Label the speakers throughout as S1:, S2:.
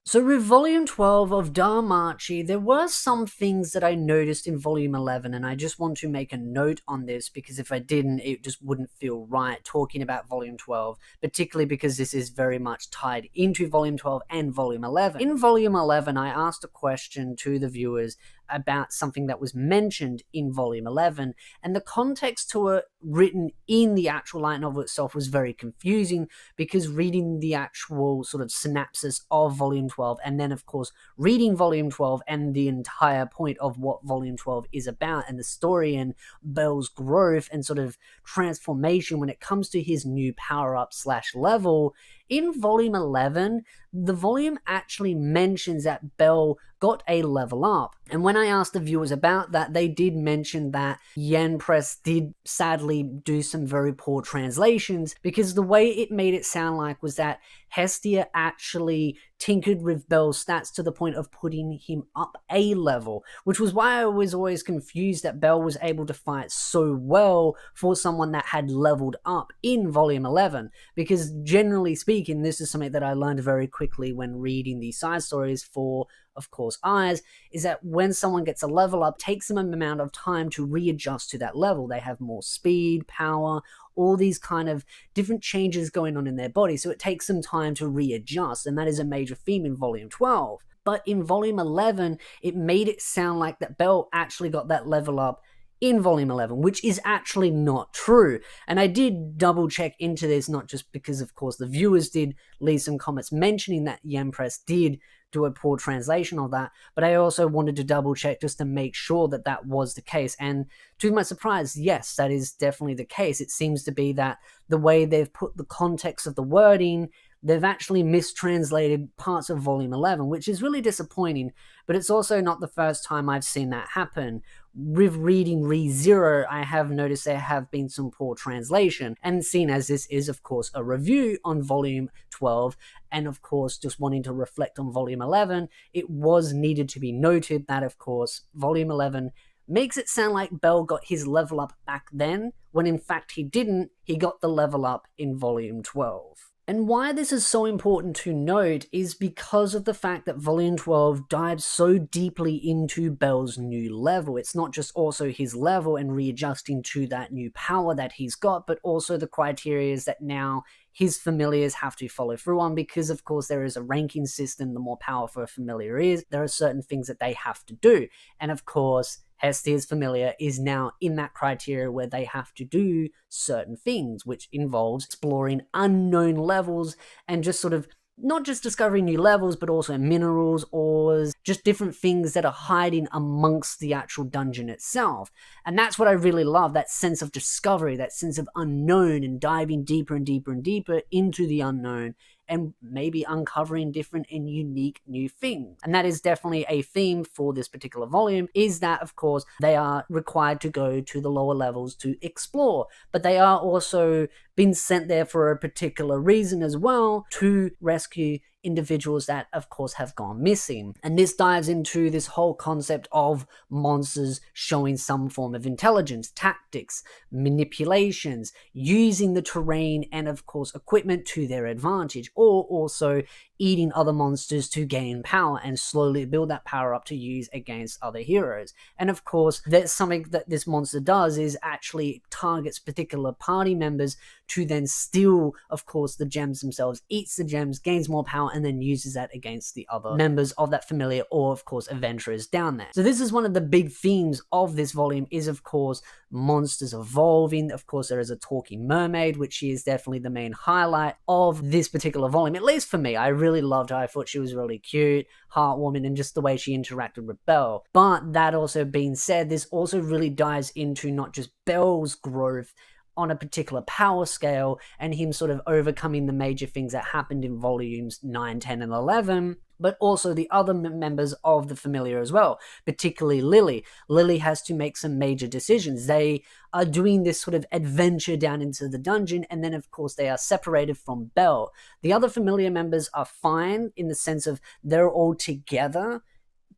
S1: So with volume 12 of DanMachi, there were some things that I noticed in volume 11, and I just want to make a note on this because if I didn't, it just wouldn't feel right talking about volume 12, particularly because this is very much tied into volume 12 and volume 11. In volume 11, I asked a question to the viewers about something that was mentioned in volume 11, and the context to it written in the actual light novel itself was very confusing because reading the actual sort of synopsis of volume 12 and then of course reading volume 12 and the entire point of what volume 12 is about and the story and Bell's growth and sort of transformation when it comes to his new power-up slash level. In volume 11, the volume actually mentions that Bell got a level up. And when I asked the viewers about that, they did mention that Yen Press did sadly do some very poor translations because the way it made it sound like was that Hestia actually tinkered with Bell's stats to the point of putting him up a level, which was why I was always confused that Bell was able to fight so well for someone that had leveled up in volume 11, because generally speaking, this is something that I learned very quickly when reading these side stories for, of course, Eyes, is that when someone gets a level up, it takes them an amount of time to readjust to that level. They have more speed, power, all these kind of different changes going on in their body, so it takes some time to readjust, and that is a major theme in volume 12. But in volume 11, it made it sound like that Bell actually got that level up in volume 11, which is actually not true. And I did double check into this, not just because, of course, the viewers did leave some comments mentioning that Yen Press did do a poor translation of that, but I also wanted to double check just to make sure that that was the case. And to my surprise, yes, that is definitely the case. It seems to be that the way they've put the context of the wording, they've actually mistranslated parts of volume 11, which is really disappointing, but it's also not the first time I've seen that happen. With reading ReZero, I have noticed there have been some poor translation, and seeing as this is, of course, a review on volume 12, and of course, just wanting to reflect on volume 11, it was needed to be noted that, of course, volume 11 makes it sound like Bell got his level up back then, when in fact he didn't. He got the level up in volume 12. And why this is so important to note is because of the fact that Volume 12 dives so deeply into Bell's new level. It's not just also his level and readjusting to that new power that he's got, but also the criteria that now his familiars have to follow through on, because of course there is a ranking system. The more powerful a familiar is, there are certain things that they have to do. And of course, Hestia's familiar is now in that criteria where they have to do certain things, which involves exploring unknown levels and just sort of not just discovering new levels, but also minerals, ores, just different things that are hiding amongst the actual dungeon itself. And that's what I really love, that sense of discovery, that sense of unknown, and diving deeper and deeper and deeper into the unknown, and maybe uncovering different and unique new things. And that is definitely a theme for this particular volume, is that, of course, they are required to go to the lower levels to explore, but they are also been sent there for a particular reason as well, to rescue individuals that, of course, have gone missing. And this dives into this whole concept of monsters showing some form of intelligence, tactics, manipulations, using the terrain and, of course, equipment to their advantage, or also eating other monsters to gain power and slowly build that power up to use against other heroes. And of course, there's something that this monster does is actually targets particular party members to then steal, of course, the gems themselves, eats the gems, gains more power, and then uses that against the other members of that familiar, or of course adventurers down there. So this is one of the big themes of this volume, is of course monsters evolving. Of course, there is a talking mermaid, which is definitely the main highlight of this particular volume, at least for me. I really loved her. I thought she was really cute, heartwarming, and just the way she interacted with Bell. But that also being said, this also really dives into not just Bell's growth on a particular power scale and him sort of overcoming the major things that happened in volumes 9, 10, and 11, but also the other members of the familiar as well, particularly Lily. Lily has to make some major decisions. They are doing this sort of adventure down into the dungeon, and then of course they are separated from Bell. The other familiar members are fine in the sense of they're all together,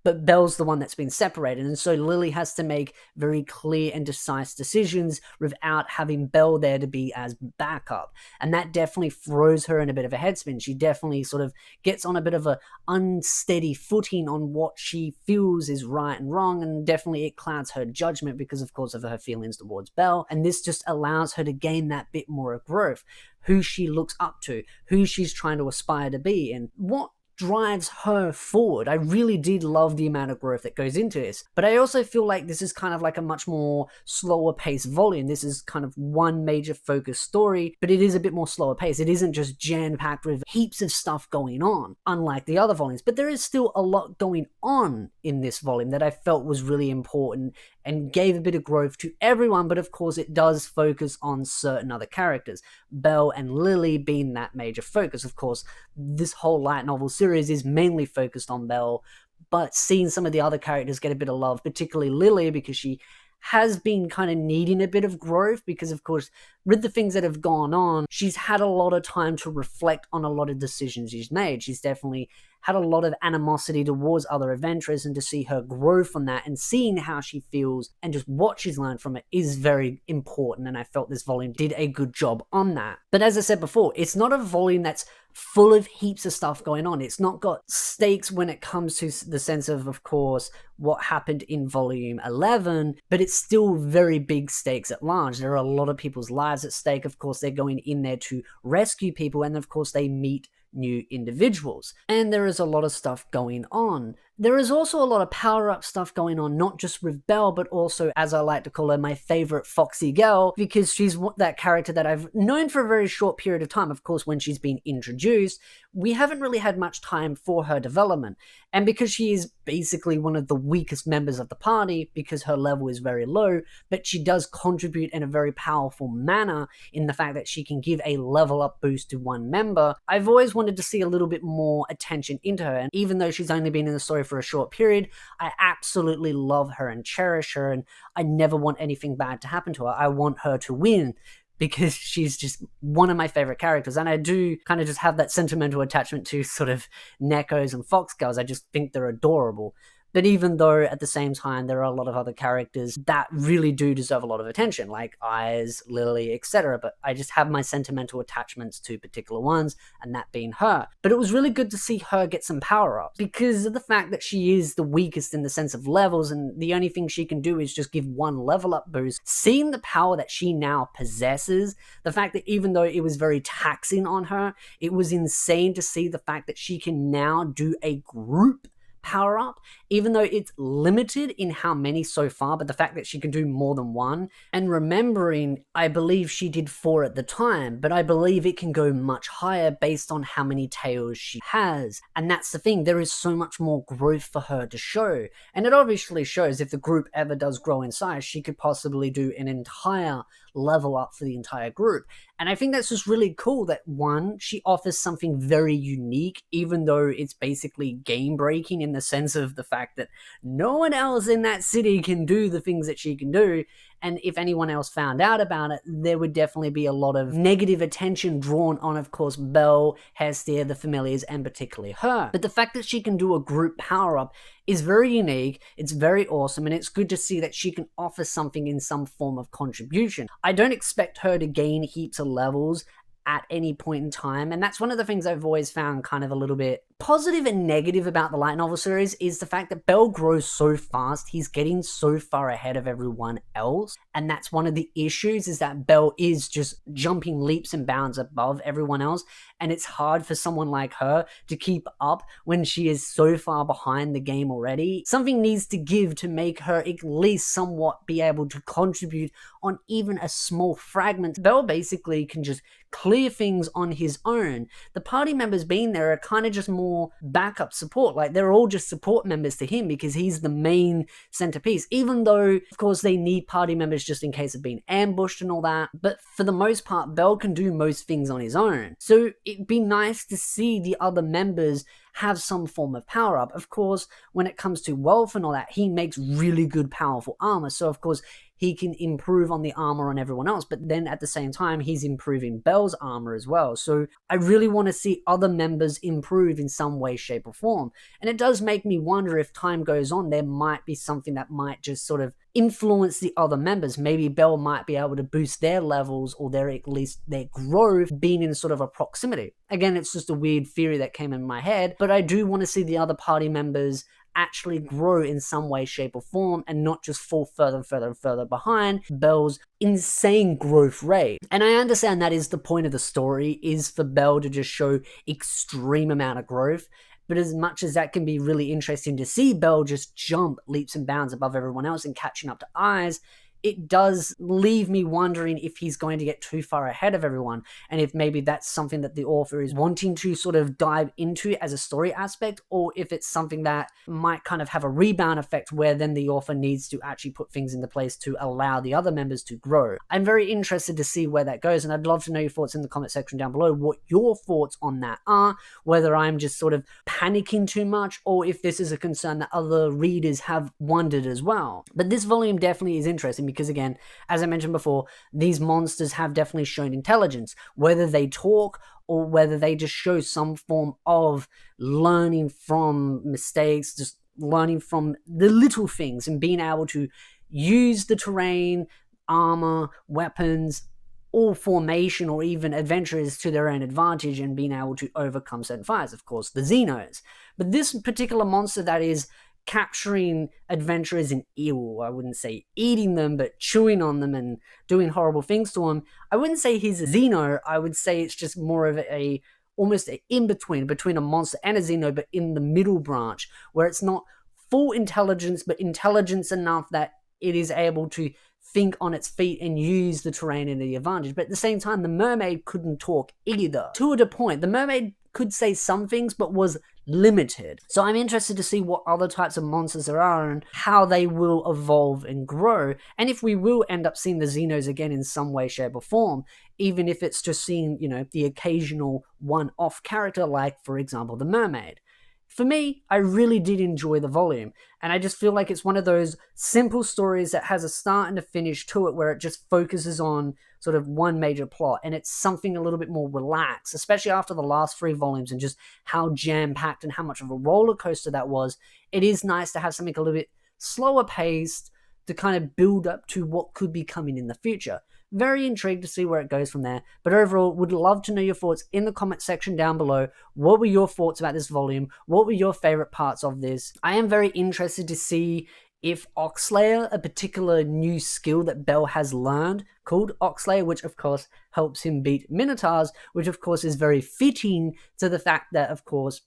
S1: but Belle's the one that's been separated. And so Lily has to make very clear and decisive decisions without having Belle there to be as backup. And that definitely throws her in a bit of a headspin. She definitely sort of gets on a bit of a unsteady footing on what she feels is right and wrong, and definitely it clouds her judgment because, of course, of her feelings towards Belle. And this just allows her to gain that bit more of growth, who she looks up to, who she's trying to aspire to be, and what drives her forward. I really did love the amount of growth that goes into this, but I also feel like this is kind of like a much more slower paced volume. This is kind of one major focus story, but it is a bit more slower paced. It isn't just jam-packed with heaps of stuff going on, unlike the other volumes, but there is still a lot going on in this volume that I felt was really important and gave a bit of growth to everyone, but of course it does focus on certain other characters, Belle and Lily being that major focus. Of course, this whole light novel series is mainly focused on Belle, but seeing some of the other characters get a bit of love, particularly Lily, because she has been kind of needing a bit of growth because, of course, with the things that have gone on, she's had a lot of time to reflect on a lot of decisions she's made. She's definitely had a lot of animosity towards other adventurers, and to see her grow from that and seeing how she feels and just what she's learned from it is very important, and I felt this volume did a good job on that. But as I said before, it's not a volume that's full of heaps of stuff going on. It's not got stakes when it comes to the sense of course, what happened in volume 11, but it's still very big stakes at large. There are a lot of people's lives at stake. Of course, they're going in there to rescue people, and of course they meet new individuals. And there is a lot of stuff going on. There is also a lot of power-up stuff going on, not just with Belle, but also, as I like to call her, my favorite Foxy Girl, because she's that character that I've known for a very short period of time. Of course, when she's been introduced, we haven't really had much time for her development. And because she is basically one of the weakest members of the party, because her level is very low, but she does contribute in a very powerful manner in the fact that she can give a level up boost to one member, I've always wanted to see a little bit more attention into her. And even though she's only been in the story for a short period, I absolutely love her and cherish her, and I never want anything bad to happen to her. I want her to win, because she's just one of my favorite characters. And I do kind of just have that sentimental attachment to sort of Neckos and Fox Girls. I just think they're adorable. But even though at the same time there are a lot of other characters that really do deserve a lot of attention, like Eyes, Lily, etc. But I just have my sentimental attachments to particular ones, and that being her. But it was really good to see her get some power-ups, because of the fact that she is the weakest in the sense of levels, and the only thing she can do is just give one level up boost. Seeing the power that she now possesses, the fact that even though it was very taxing on her, it was insane to see the fact that she can now do a group power up, even though it's limited in how many so far, but the fact that she can do more than one. And remembering, I believe she did 4 at the time, but I believe it can go much higher based on how many tails she has. And that's the thing, there is so much more growth for her to show. And it obviously shows if the group ever does grow in size, she could possibly do an entire level up for the entire group. And I think that's just really cool that, one, she offers something very unique, even though it's basically game breaking in the sense of the fact that no one else in that city can do the things that she can do. And if anyone else found out about it, there would definitely be a lot of negative attention drawn on, of course, Belle, Hestia, the familiars, and particularly her. But the fact that she can do a group power-up is very unique, it's very awesome, and it's good to see that she can offer something in some form of contribution. I don't expect her to gain heaps of levels at any point in time, and that's one of the things I've always found kind of a little bit positive and negative about the light novel series, is the fact that Belle grows so fast, he's getting so far ahead of everyone else, and that's one of the issues, is that Belle is just jumping leaps and bounds above everyone else, and it's hard for someone like her to keep up when she is so far behind the game already. Something needs to give to make her at least somewhat be able to contribute on even a small fragment. Belle basically can just clear things on his own. The party members being there are kind of just more backup support, like they're all just support members to him because he's the main centerpiece, even though of course they need party members just in case of being ambushed and all that. But for the most part, Belle can do most things on his own, so it'd be nice to see the other members have some form of power up. Of course, when it comes to Wealth and all that, he makes really good powerful armor, so of course he can improve on the armor on everyone else, but then at the same time, he's improving Bell's armor as well. So I really want to see other members improve in some way, shape, or form. And it does make me wonder, if time goes on, there might be something that might just sort of influence the other members. Maybe Bell might be able to boost their levels, or at least their growth, being in sort of a proximity. Again, it's just a weird theory that came in my head, but I do want to see the other party members actually grow in some way, shape, or form, and not just fall further and further and further behind Bell's insane growth rate. And I understand that is the point of the story, is for Bell to just show extreme amount of growth. But as much as that can be really interesting to see Bell just jump leaps and bounds above everyone else and catching up to Eyes, it does leave me wondering if he's going to get too far ahead of everyone, and if maybe that's something that the author is wanting to sort of dive into as a story aspect, or if it's something that might kind of have a rebound effect where then the author needs to actually put things into place to allow the other members to grow. I'm very interested to see where that goes, and I'd love to know your thoughts in the comment section down below, what your thoughts on that are, whether I'm just sort of panicking too much, or if this is a concern that other readers have wondered as well. But this volume definitely is interesting, because again, as I mentioned before, these monsters have definitely shown intelligence, whether they talk or whether they just show some form of learning from mistakes, just learning from the little things and being able to use the terrain, armor, weapons, or formation, or even adventurers to their own advantage, and being able to overcome certain fights. Of course, the Xenos. But this particular monster that is capturing adventurers and I wouldn't say eating them, but chewing on them and doing horrible things to them, I wouldn't say he's a Xeno. I would say it's just more of almost an in-between between a monster and a Xeno, but in the middle branch, where it's not full intelligence, but intelligence enough that it is able to think on its feet and use the terrain in the advantage. But at the same time, the mermaid couldn't talk either. To a point, the mermaid could say some things, but was limited. So I'm interested to see what other types of monsters there are and how they will evolve and grow, and if we will end up seeing the Xenos again in some way, shape, or form, even if it's just seeing, the occasional one-off character, like, for example, the mermaid. For me, I really did enjoy the volume, and I just feel like it's one of those simple stories that has a start and a finish to it, where it just focuses on sort of one major plot, and it's something a little bit more relaxed, especially after the last 3 volumes and just how jam-packed and how much of a roller coaster that was. It is nice to have something a little bit slower paced to kind of build up to what could be coming in the future. Very intrigued to see where it goes from there. But overall, would love to know your thoughts in the comment section down below. What were your thoughts about this volume? What were your favorite parts of this? I am very interested to see if Oxslayer, a particular new skill that Bell has learned called Oxslayer, which of course helps him beat Minotaurs, which of course is very fitting to the fact that, of course,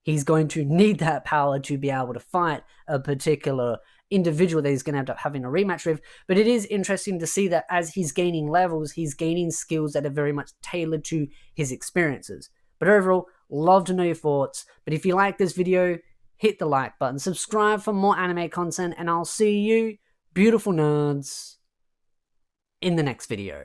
S1: he's going to need that power to be able to fight a particular individual that he's going to end up having a rematch with. But it is interesting to see that as he's gaining levels, he's gaining skills that are very much tailored to his experiences. But overall, love to know your thoughts. But if you like this video, hit the like button, subscribe for more anime content, and I'll see you, beautiful nerds, in the next video.